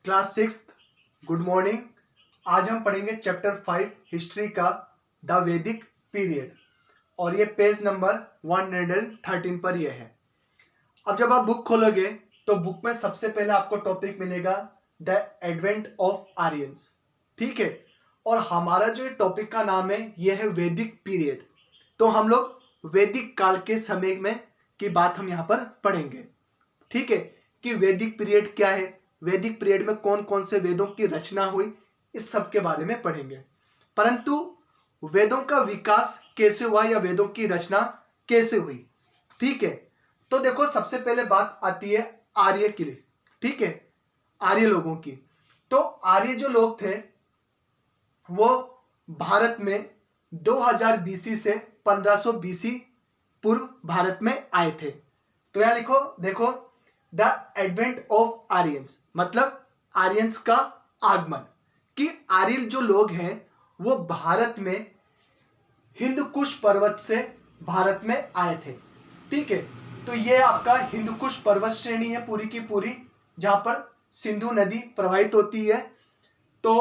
Class 6 good morning. आज हम पढ़ेंगे चैप्टर 5 हिस्ट्री का द वैदिक पीरियड और ये पेज नंबर 113 पर यह है। अब जब आप बुक खोलोगे तो बुक में सबसे पहले आपको टॉपिक मिलेगा द एडवेंट ऑफ आर्यंस। ठीक है, और हमारा जो टॉपिक का नाम है यह है वैदिक पीरियड। तो हम लोग वैदिक काल के समय में की बात हम यहाँ पर पढ़ेंगे। ठीक है, कि वैदिक पीरियड क्या है, वैदिक पीरियड में कौन कौन से वेदों की रचना हुई, इस सब के बारे में पढ़ेंगे। परंतु वेदों का विकास कैसे हुआ या वेदों की रचना कैसे हुई। ठीक है, तो देखो सबसे पहले बात आती है आर्य की। ठीक है, आर्य लोगों की। तो आर्य जो लोग थे वो भारत में 2000 बीसी से 1500 बीसी पूर्व भारत में आए थे। तो यहां लिखो, देखो द एडवेंट ऑफ आर्यंस मतलब आर्यंस का आगमन। कि आर्य जो लोग हैं वो भारत में हिंदकुश पर्वत से भारत में आए थे। ठीक है, तो ये आपका हिंदकुश पर्वत श्रेणी है पूरी की पूरी, जहां पर सिंधु नदी प्रवाहित होती है। तो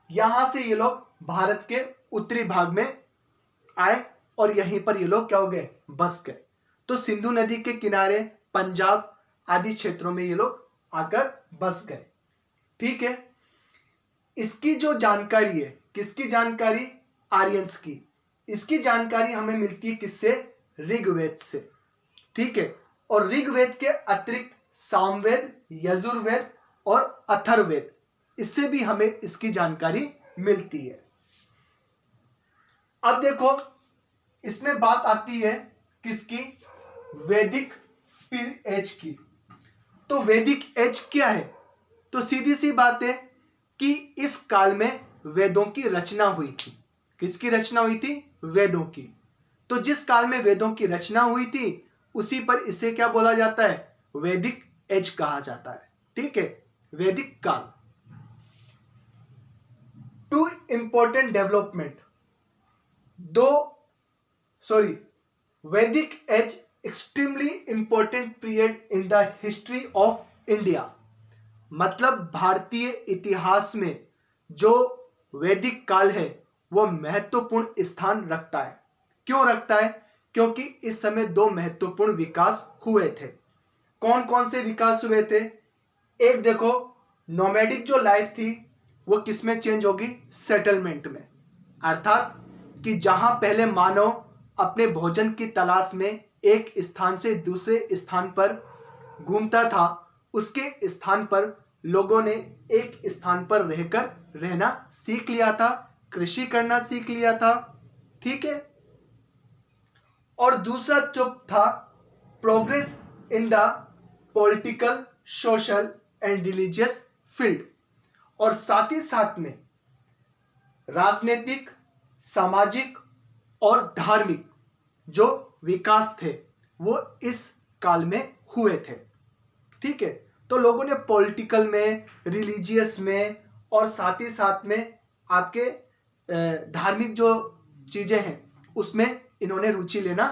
यहां से ये लोग भारत के उत्तरी भाग में आए और यहीं पर ये लोग क्या हो गए, बस गए। तो सिंधु नदी के किनारे पंजाब आदि क्षेत्रों में ये लोग आकर बस गए। ठीक है, इसकी जो जानकारी है, किसकी जानकारी, आर्यंस की। इसकी जानकारी हमें मिलती है किससे, ऋग्वेद से। ठीक है, और ऋग्वेद के अतिरिक्त सामवेद, यजुर्वेद और अथर्ववेद, इससे भी हमें इसकी जानकारी मिलती है। अब देखो इसमें बात आती है किसकी, वैदिक एज की। तो वैदिक एज क्या है, तो सीधी सी बात है कि इस काल में वेदों की रचना हुई थी। किसकी रचना हुई थी, वेदों की। तो जिस काल में वेदों की रचना हुई थी उसी पर इसे क्या बोला जाता है, वैदिक एज कहा जाता है। ठीक है, वैदिक काल। टू इंपॉर्टेंट डेवलपमेंट, वैदिक age extremely important period in the history of India. मतलब भारतीय इतिहास में जो वैदिक काल है वो महत्वपूर्ण स्थान रखता है। क्यों रखता है, क्योंकि इस समय दो महत्वपूर्ण विकास हुए थे। कौन कौन से विकास हुए थे, एक देखो नोमैडिक जो लाइफ थी वो किसमें चेंज होगी, सेटलमेंट में। अर्थात कि जहां पहले मानव अपने भोजन की तलाश में एक स्थान से दूसरे स्थान पर घूमता था, उसके स्थान पर लोगों ने एक स्थान पर रहकर रहना सीख लिया था, कृषि करना सीख लिया था। ठीक है, और दूसरा जो था progress in the political, social and religious field. और साथ ही साथ में राजनीतिक, सामाजिक और धार्मिक जो विकास थे वो इस काल में हुए थे। ठीक है, तो लोगों ने पॉलिटिकल में, रिलीजियस में और साथ ही साथ में आपके धार्मिक जो चीजें हैं उसमें इन्होंने रुचि लेना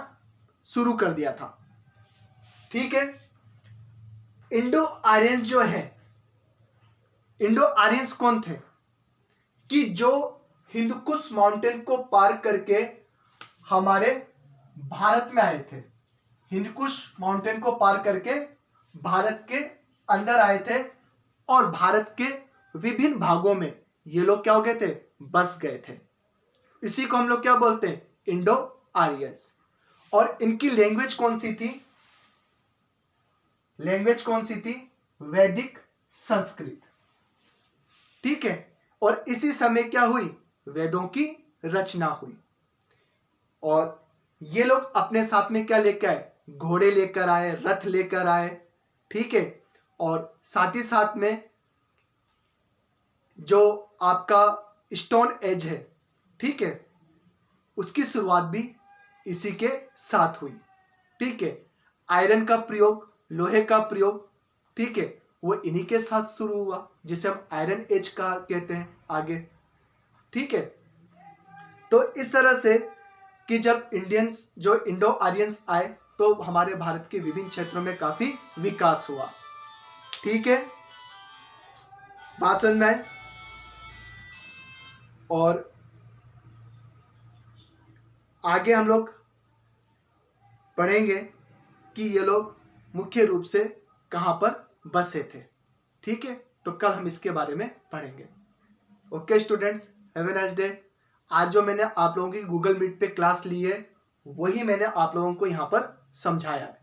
शुरू कर दिया था। ठीक है, इंडो आर्यंस जो है, इंडो आर्यंस कौन थे, कि जो हिंदकुश माउंटेन को पार करके हमारे भारत में आए थे। हिंदकुश माउंटेन को पार करके भारत के अंदर आए थे और भारत के विभिन्न भागों में ये लोग क्या हो गए थे, बस गए थे। इसी को हम लोग क्या बोलते हैं, इंडो आर्यंस। और इनकी लैंग्वेज कौन सी थी, लैंग्वेज कौन सी थी, वैदिक संस्कृत। ठीक है, और इसी समय क्या हुई, वेदों की रचना हुई। और ये लोग अपने साथ में क्या लेकर आए, घोड़े लेकर आए, रथ लेकर आए। ठीक है, और साथ ही साथ में जो आपका स्टोन एज है, ठीक है, उसकी शुरुआत भी इसी के साथ हुई। ठीक है, आयरन का प्रयोग, लोहे का प्रयोग, ठीक है, वो इन्हीं के साथ शुरू हुआ, जिसे हम आयरन एज का कहते हैं आगे। ठीक है, तो इस तरह से कि जब इंडियंस जो इंडो आर्यंस आए तो हमारे भारत के विभिन्न क्षेत्रों में काफी विकास हुआ। ठीक है, बात समझ में आई? और आगे हम लोग पढ़ेंगे कि ये लोग मुख्य रूप से कहाँ पर बसे थे। ठीक है, तो कल हम इसके बारे में पढ़ेंगे। Okay students, have a nice day. आज जो मैंने आप लोगों की गूगल मीट पे क्लास ली है वही मैंने आप लोगों को यहाँ पर समझाया है।